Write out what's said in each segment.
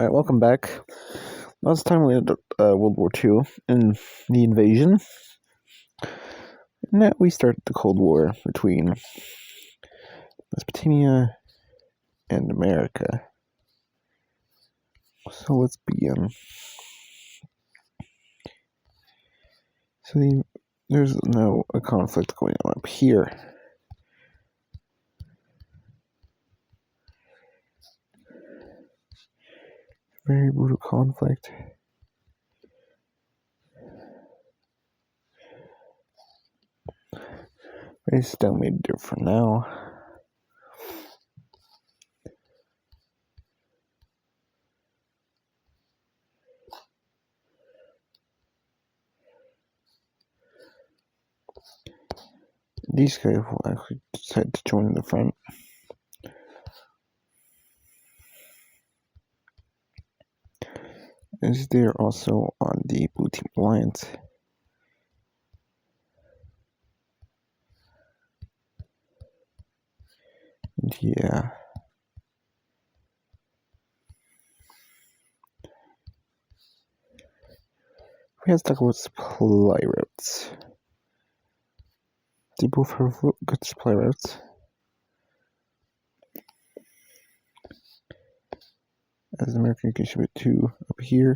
Alright, welcome back. Last time we had World War II and the invasion. Now we started the Cold War between Mesopotamia and America. So let's begin. So there's now a conflict going on up here. Very brutal conflict. Very stalemate there for now. These guys will actually decide to join the front. As they're also on the Blue Team Alliance. And yeah. We have to talk about supply routes. They both have good supply routes. As America can ship it to up here,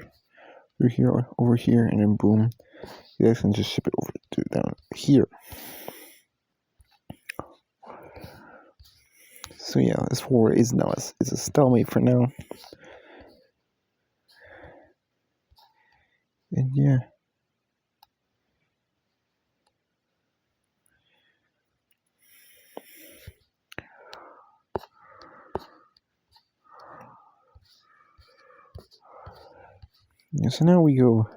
through here, over here, and then boom, you guys can just ship it over to down here. So yeah, this war is now it's a stalemate for now. And yeah. So now we go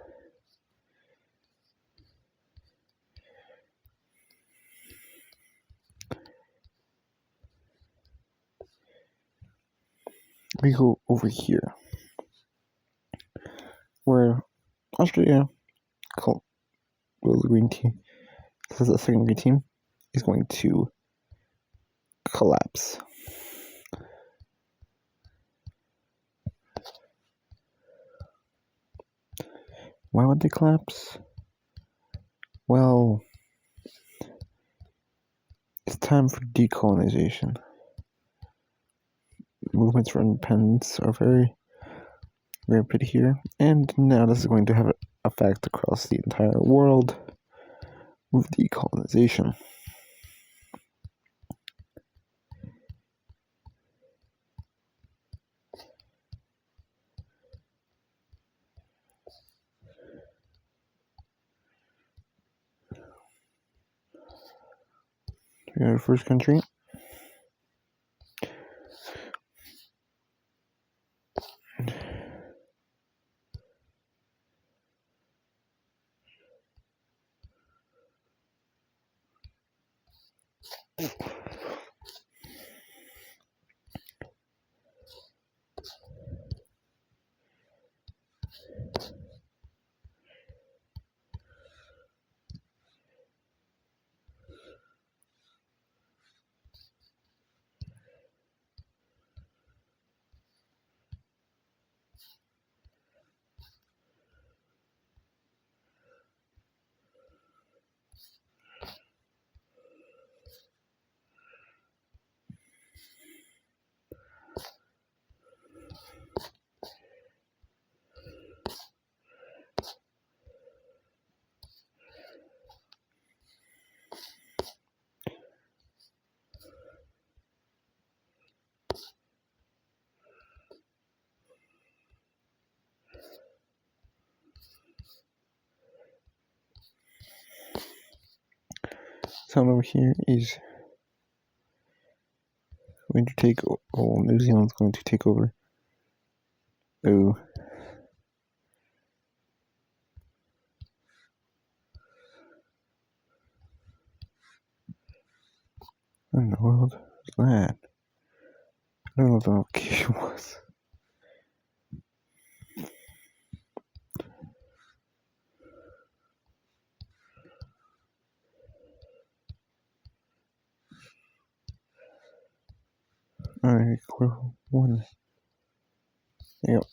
over here, where Australia, well, the green team, because the second green team is going to collapse. Why would they collapse? Well, it's time for decolonization. Movements for independence are very rampant here, and now this is going to have an effect across the entire world with decolonization. We got our first country. Someone over here is going to take. Oh, New Zealand's going to take over. Oh. What in the world is that? I don't know what the notification was. Alright, clear one. There you go.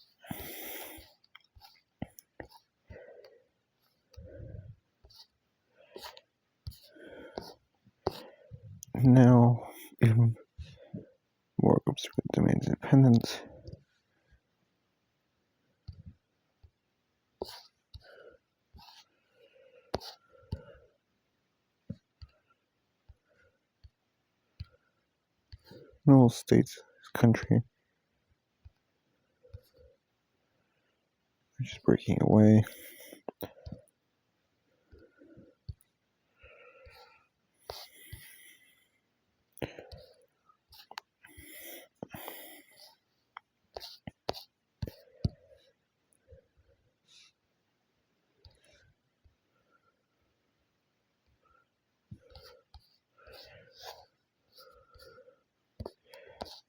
now, even more groups demand independence. No states, country, just breaking away.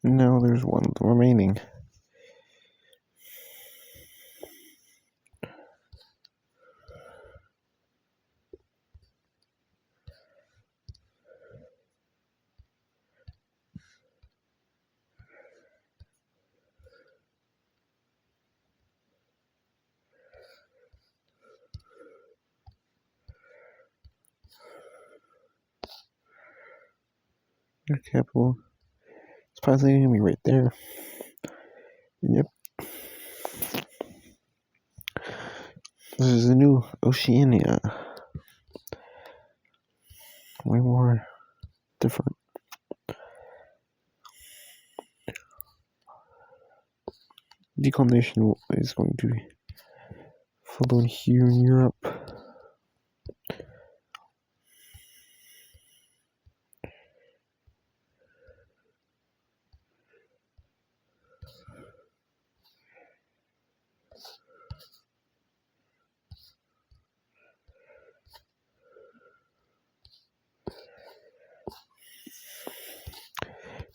Now there's one remaining. Your capital. It's probably gonna be right there. Yep. This is a new Oceania. Way more different. Decolonization is going to be followed here in Europe.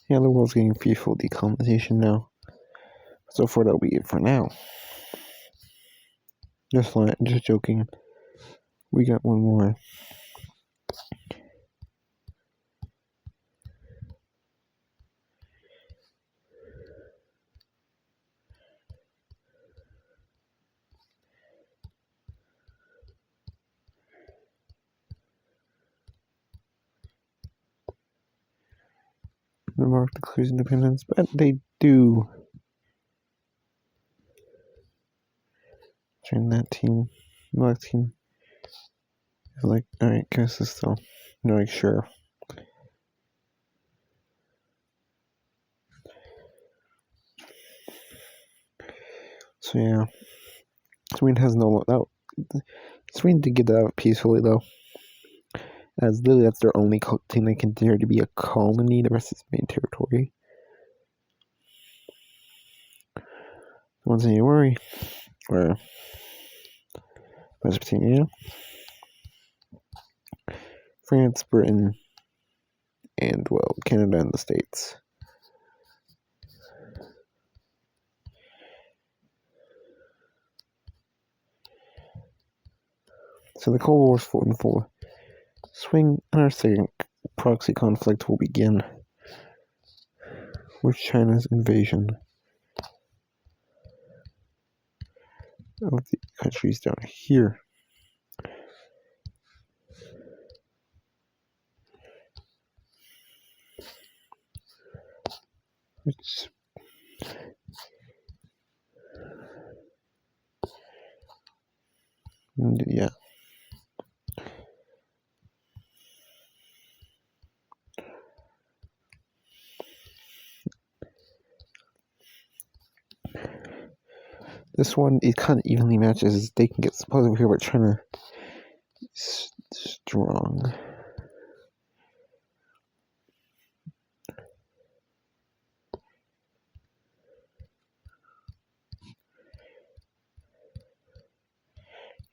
Yeah, the world's getting peaceful decolonization now. So far, that'll be it for now. Just joking. We got one more. Denmark declares independence, but they do. Join that team. Black team. Like, alright, guess this though. No, like, sure. So yeah, Sweden has no. Sweden did get that out peacefully though, as literally that's their only thing they consider to be a colony. The rest is main territory. Once you worry, or Mesopotamia, France, Britain, and well, Canada and the States. So the Cold War is in full swing, and our second proxy conflict will begin with China's invasion of the countries down here. Which yeah. This one, it kind of evenly matches. They can get supplies over here, but China is strong.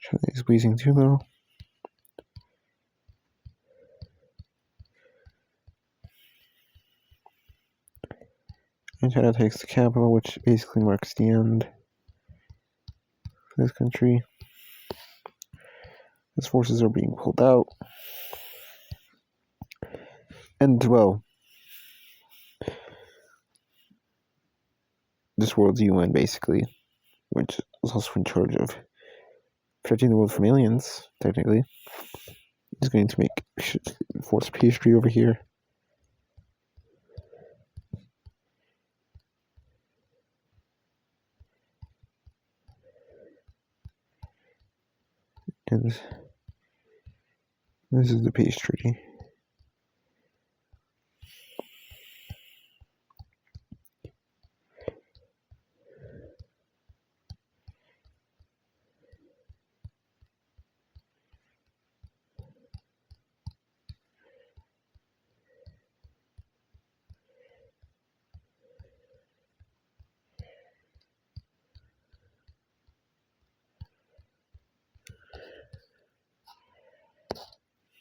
China is squeezing too low. And China takes the capital, which basically marks the end for this country. Its forces are being pulled out. And, well, this world's UN, basically, which is also in charge of protecting the world from aliens, technically, is going to enforce pastry over here. And this is the peace treaty.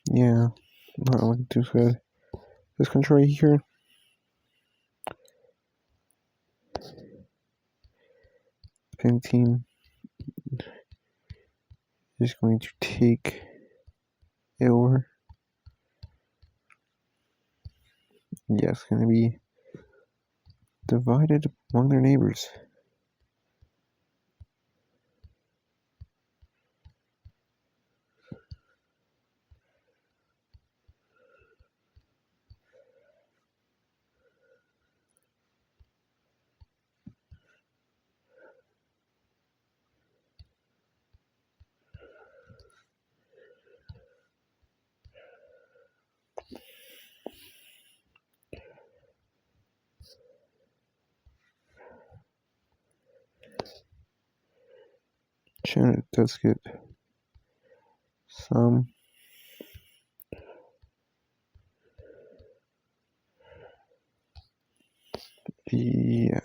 Yeah, not looking too good. This country right here. Pink team is going to take it over. Yeah, it's going to be divided among their neighbors. China does get some. Yeah.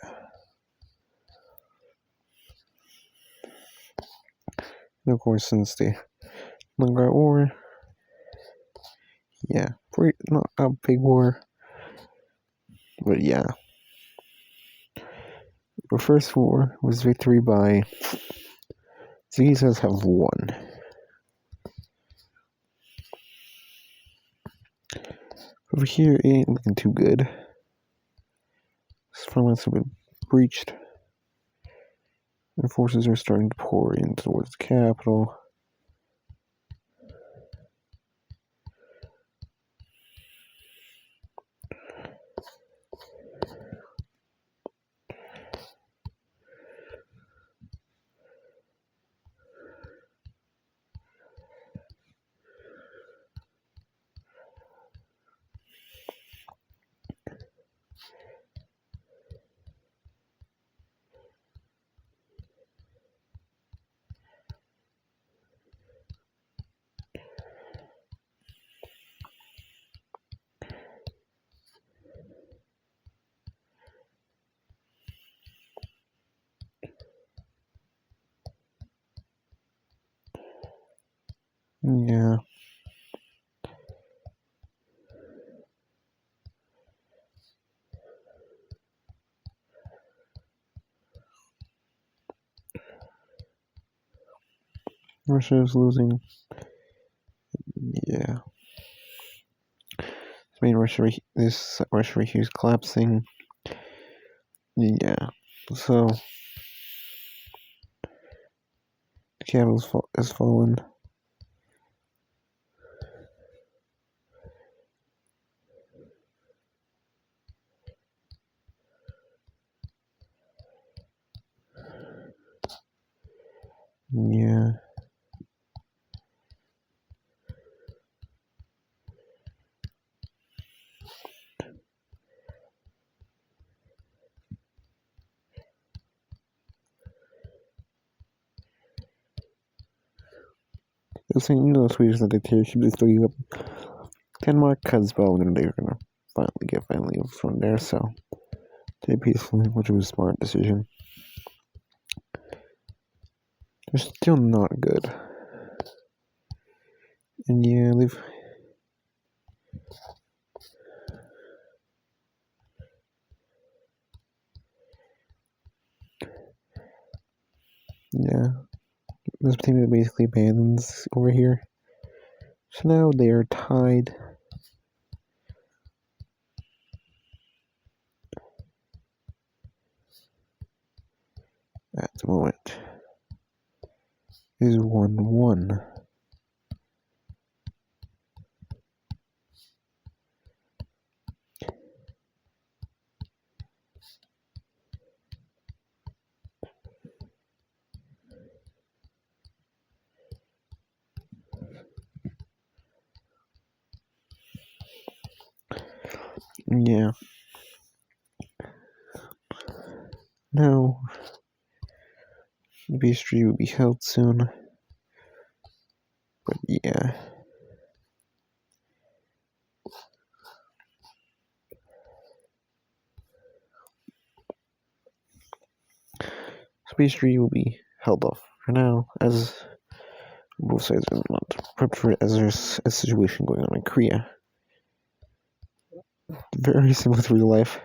And of course, since they longer war, yeah, not a big war, but yeah. The first war was victory by these guys have won. Over here, it ain't looking too good. Front lines have been breached. And forces are starting to pour in towards the capital. Yeah. Russia is losing. Yeah. I mean, this Russia right here is collapsing. Yeah. So the capital has fallen. Yeah. The thing, Swedish is not dictatorship. They still give up Denmark because, well, they're gonna finally from there. So they peacefully, which was a smart decision. They're still not good. And yeah, this team basically abandons over here. So now they are tied. At the moment is 1-1. Yeah. Now, the pastry will be held soon. But yeah. Pastry will be held off for now, as both sides are not prepped for it, as there's a situation going on in Korea. Very similar to real life.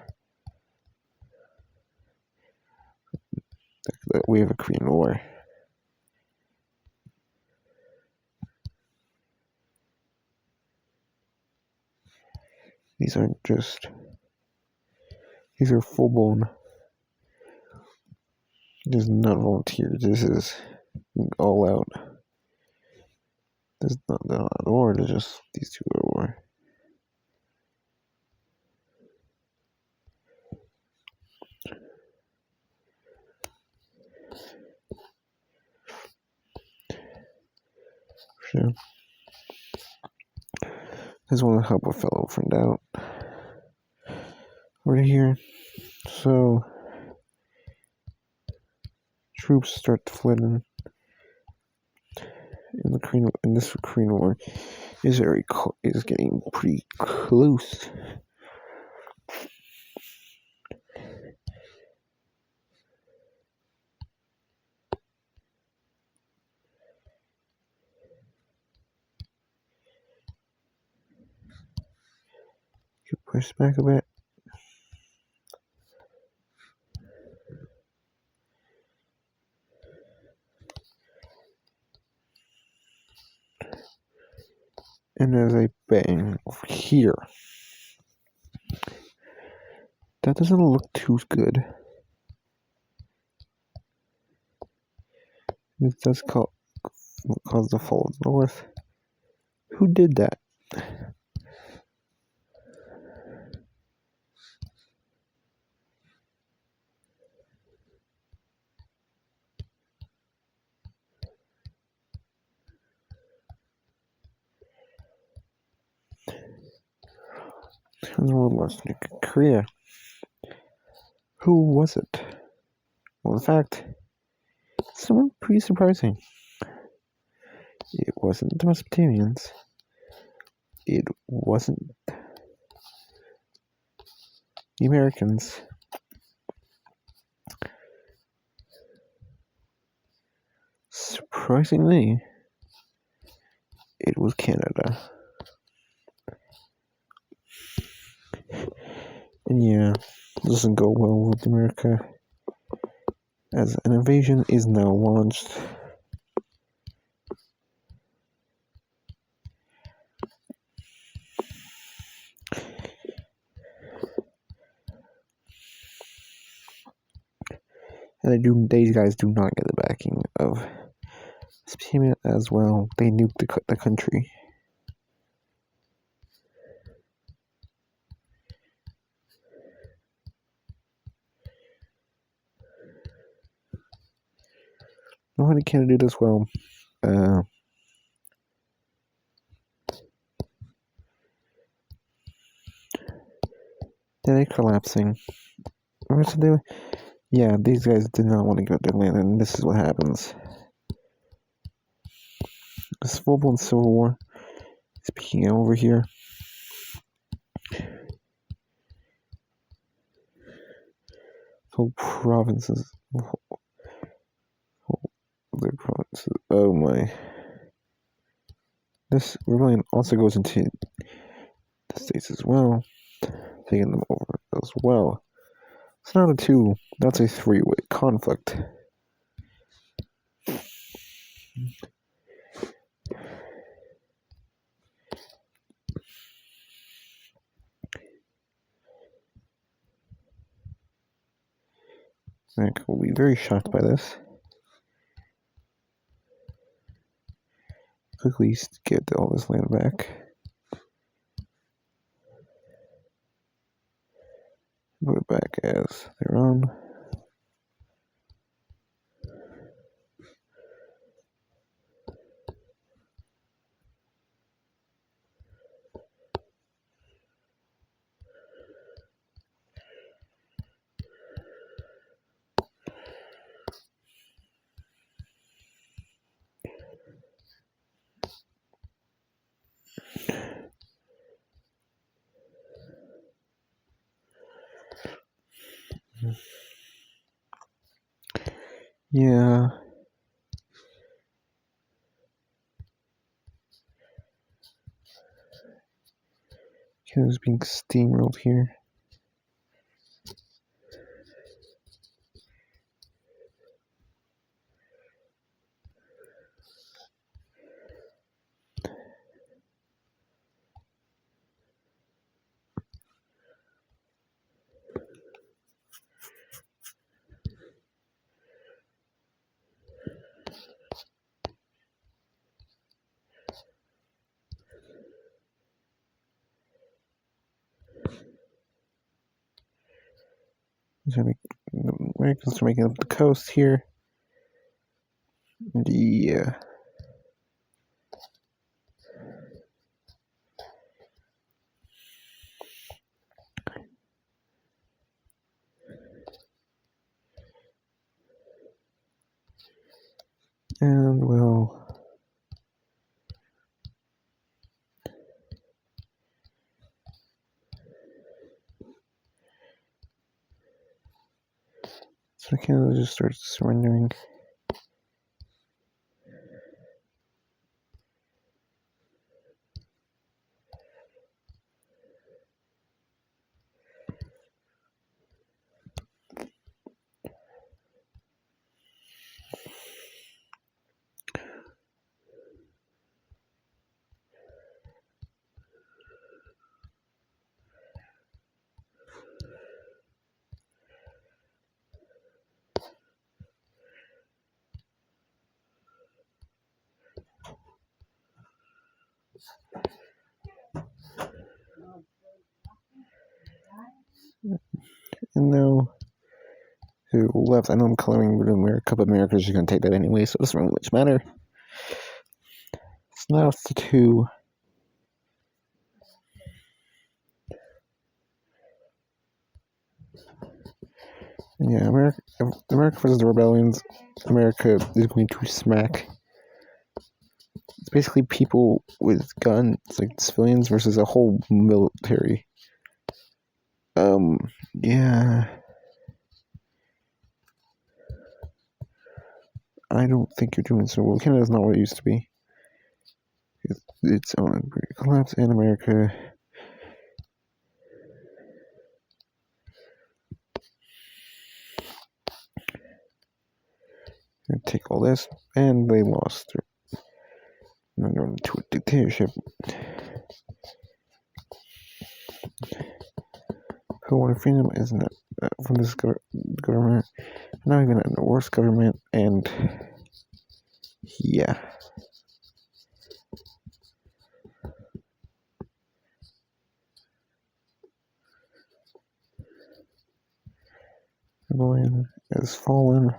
We have a Korean War. These aren't just. These are full blown. This is not volunteers. This is all out. This is not at war. It's just these two are at war. Sure. I just want to help a fellow friend out. Right here. So troops start to flood in the Korean. In this Korean War is is getting pretty close. You push back a bit. And as I bang over here, that doesn't look too good. It does cause the fall of the north. Who did that? The world lost Korea. Who was it? Well, in fact, someone pretty surprising. It wasn't the Mesopotamians. It wasn't the Americans. Surprisingly, it was Canada. And yeah, it doesn't go well with America, as an invasion is now launched. And these guys do not get the backing of Spain as well. They nuked the country. Why did Canada do this well? They're collapsing. Yeah, these guys did not want to go to their land, and this is what happens. This full-blown civil war is peeking over here. Whole provinces. Other provinces. Oh my. This rebellion also goes into the states as well, taking them over as well. It's not a 2, that's a 3-way conflict. America will be very shocked by this. Quickly get all this land back. Put it back as their own. Yeah. Canada's being steamrolled here. The Americans are making up the coast here. Yeah. And well, so Canada just starts surrendering. And now to the left, I know I'm coloring with America, but America's just going to take that anyway, so it doesn't really much matter. So now it's the two. Yeah, America versus the rebellions. America is going to smack. It's basically people with guns, like civilians, versus a whole military. Yeah. I don't think you're doing so well. Canada's not what it used to be. It's on collapse in America. And take all this, and they lost. Now they're into a dictatorship. Who wanted freedom isn't from this government. Not even a worse government, and yeah. Rebellion has fallen.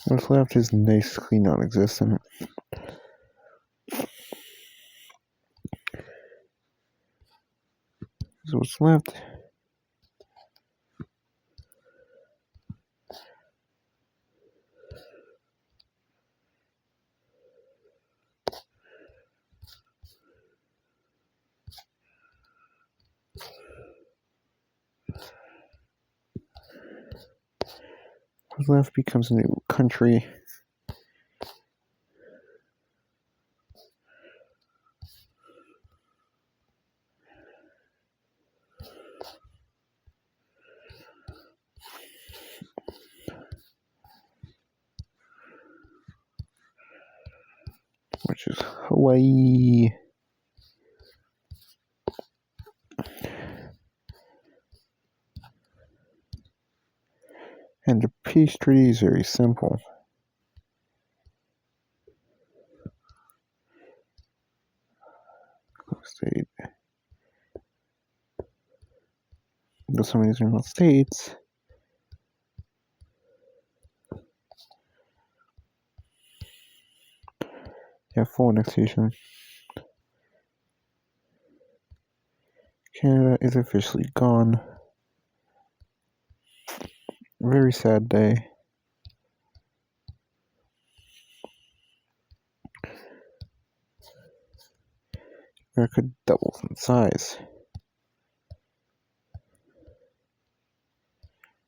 What's left is basically non-existent. So what's left? What's left becomes a new country. Which is Hawaii. And the peace treaty is very simple. State. Though some of these are not states. Yeah, full annexation. Canada is officially gone. Very sad day. America doubles in size,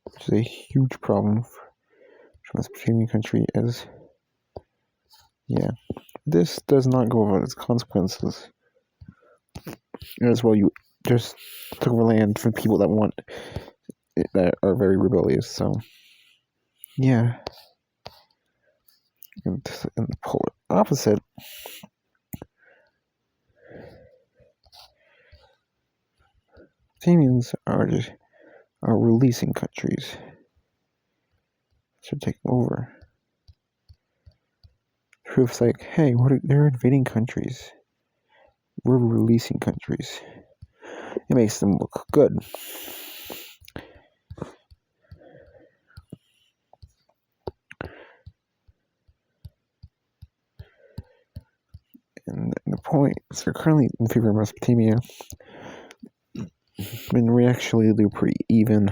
which is a huge problem for Mesopotamian country. This does not go without its consequences. As well, you just took over land from people that are very rebellious. So, yeah. And the polar opposite, Mesopotamians are releasing countries. Should take over. Proof's like, hey, they're invading countries. We're releasing countries. It makes them look good. And the point is they're currently in favor of Mesopotamia. When actually they're pretty even.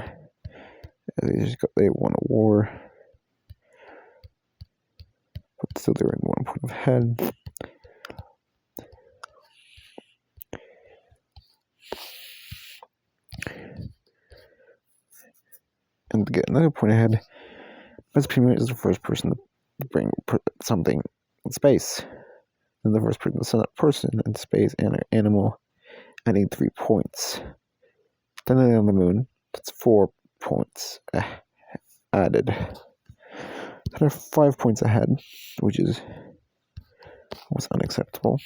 They won a war. But still they're in 1 point ahead. And to get another point ahead, Mesopotamia is the first person to bring something in space. And the first person to send a person in space and an animal, adding 3 points. Then on the moon, that's 4 points added. So they're 5 points ahead, which is almost unacceptable.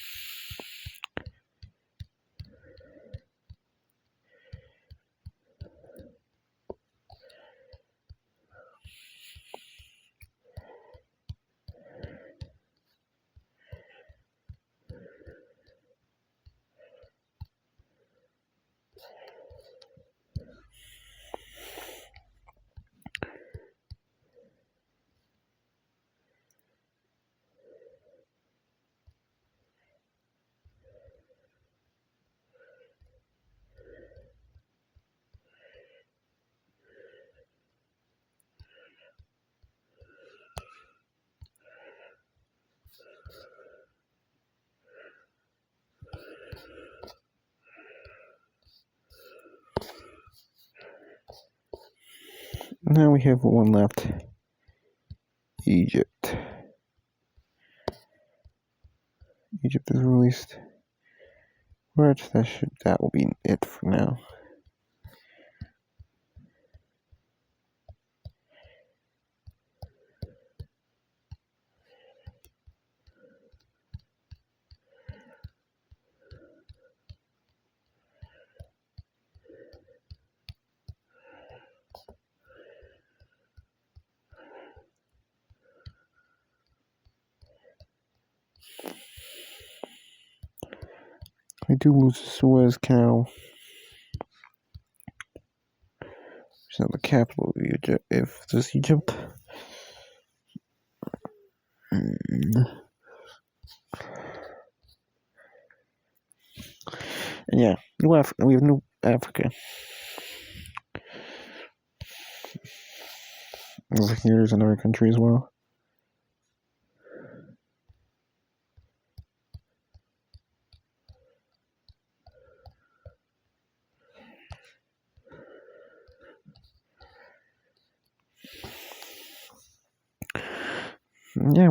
Now we have one left. Egypt. Egypt is released. But that will be it for now. We do lose the Suez Canal. It's not the capital of Egypt. If this is Egypt. And yeah, we have New Africa. Here's another country as well. Yeah,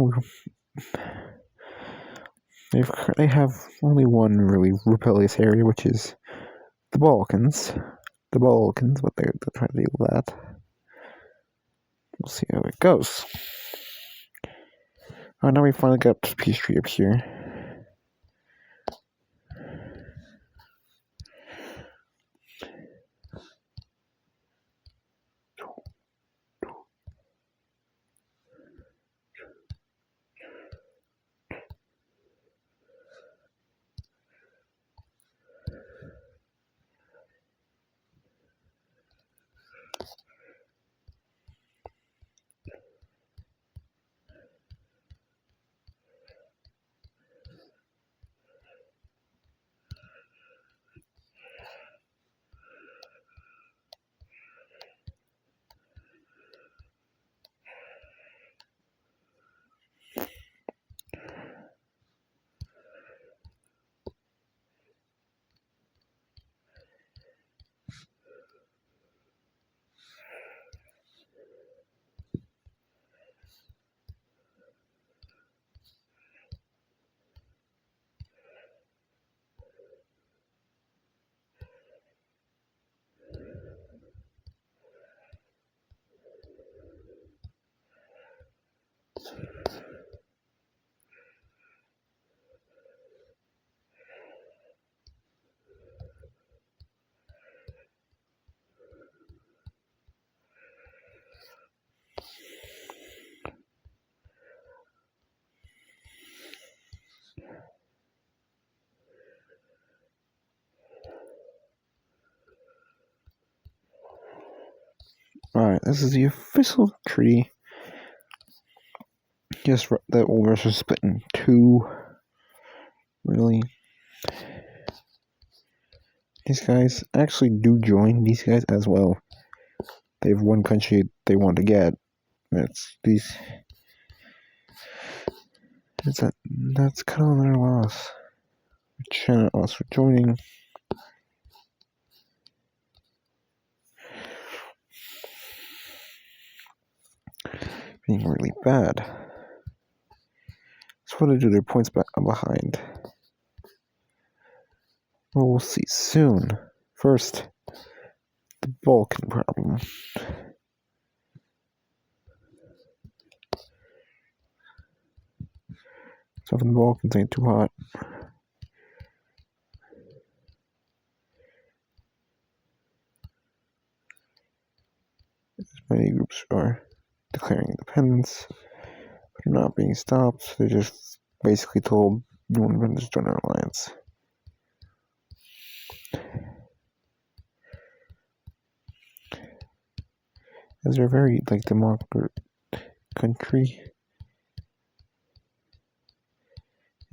they have only one really rebellious area, which is the Balkans. But they're trying to deal with that. We'll see how it goes. Oh, now we finally got a peace treaty up here. Alright, this is the official treaty. Yes, that old Russia split in two. Really? These guys actually do join these guys as well. They have one country they want to get. That's these. That's kind of their loss. China also joining. Being really bad. That's what to do. Their points behind. Well, we'll see soon. First, the Balkan problem. Stuff in the Balkans ain't too hot. Many groups are declaring independence, but are not being stopped. They're just basically told, you want to just join our alliance. As they're a very democratic country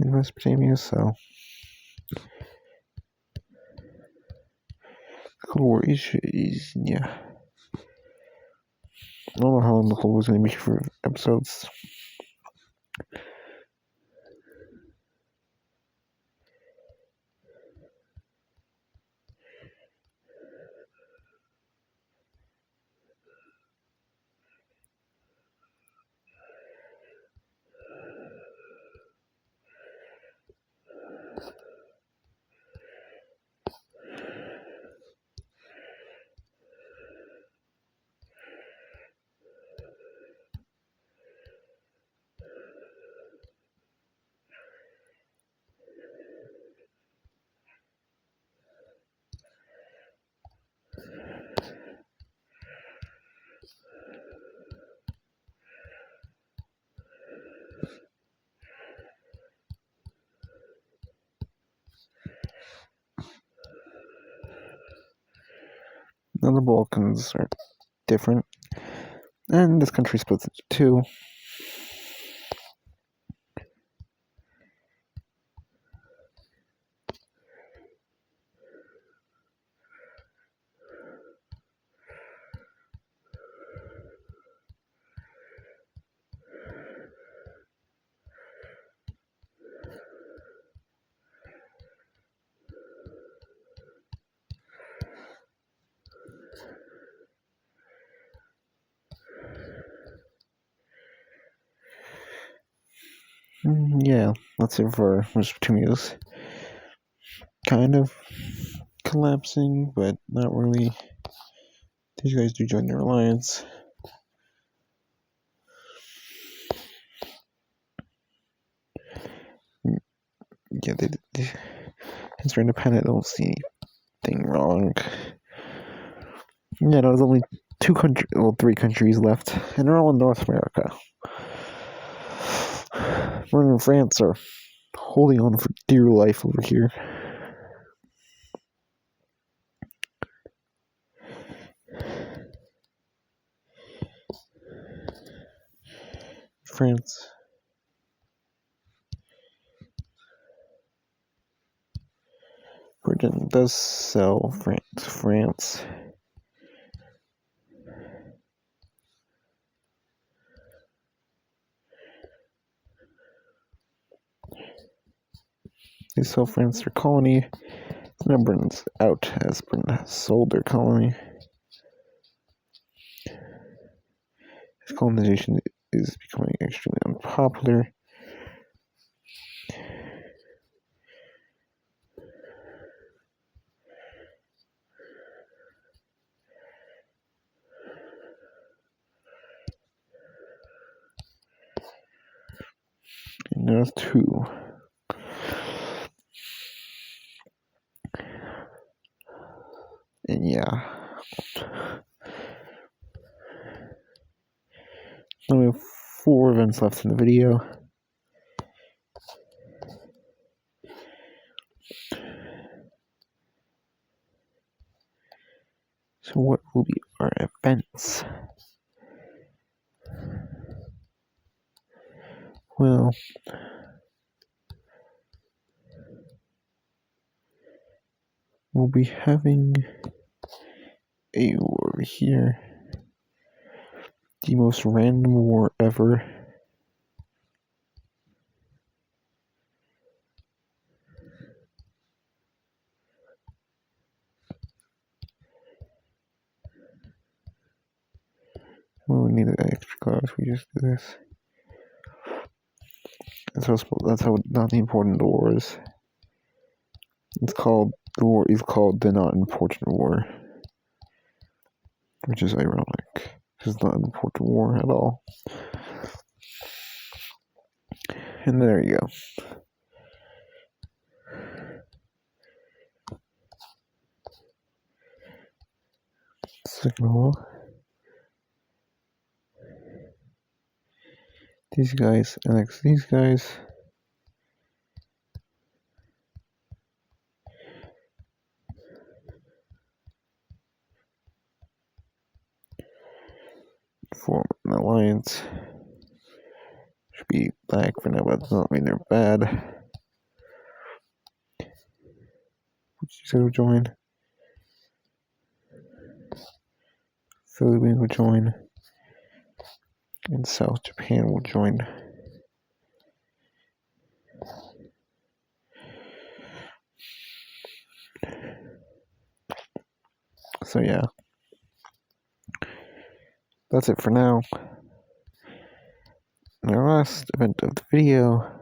in Mesopotamia, so the Cold War is yeah. I don't know how long the Cold War is going to be for episodes. Now the Balkans are different, and this country splits into two. Yeah, that's it for Mesopotamia's kind of collapsing, but not really. These guys do join their alliance. Yeah, since they're independent, I don't see anything wrong. Yeah, there's only three countries left, and they're all in North America. Britain and France are holding on for dear life over here. France. Britain does sell France. They sell France their colony. Now Britain's out as Britain has sold their colony. This colonization is becoming extremely unpopular. And there's two. And yeah. Now we have 4 events left in the video. So what will be our events? Well, we'll be having a war over here. The most random war ever. Well, we need an extra class. We just do this. That's how not important the war is. The war is called the not important war, which is ironic. It's not an important war at all. And there you go. Signal. These guys annex these guys. Form an alliance. Should be black for now, but that doesn't mean they're bad. Which you said would join? Philippines will join. And South Japan will join. So yeah. That's it for now. And our last event of the video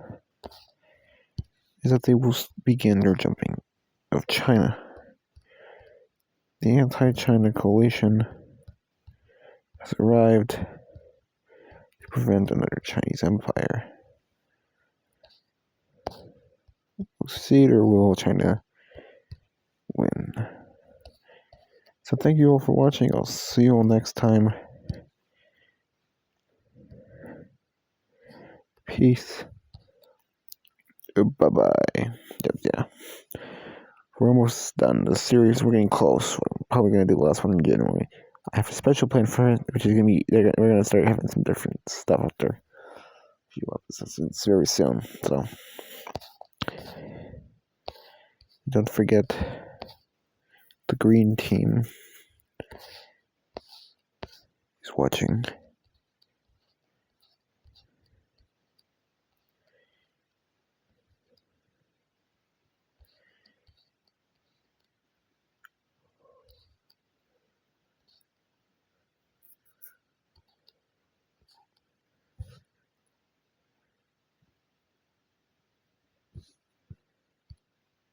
is that they will begin their jumping of China. The anti-China coalition has arrived to prevent another Chinese empire. We'll succeed, or will China win? So thank you all for watching. I'll see you all next time. Peace. Bye-bye. Yeah. We're almost done. The series, we're getting close. We're probably going to do the last one in January. I have a special plan for it, which is going to be, we're going to start having some different stuff after a few episodes very soon. So, don't forget the green team is watching.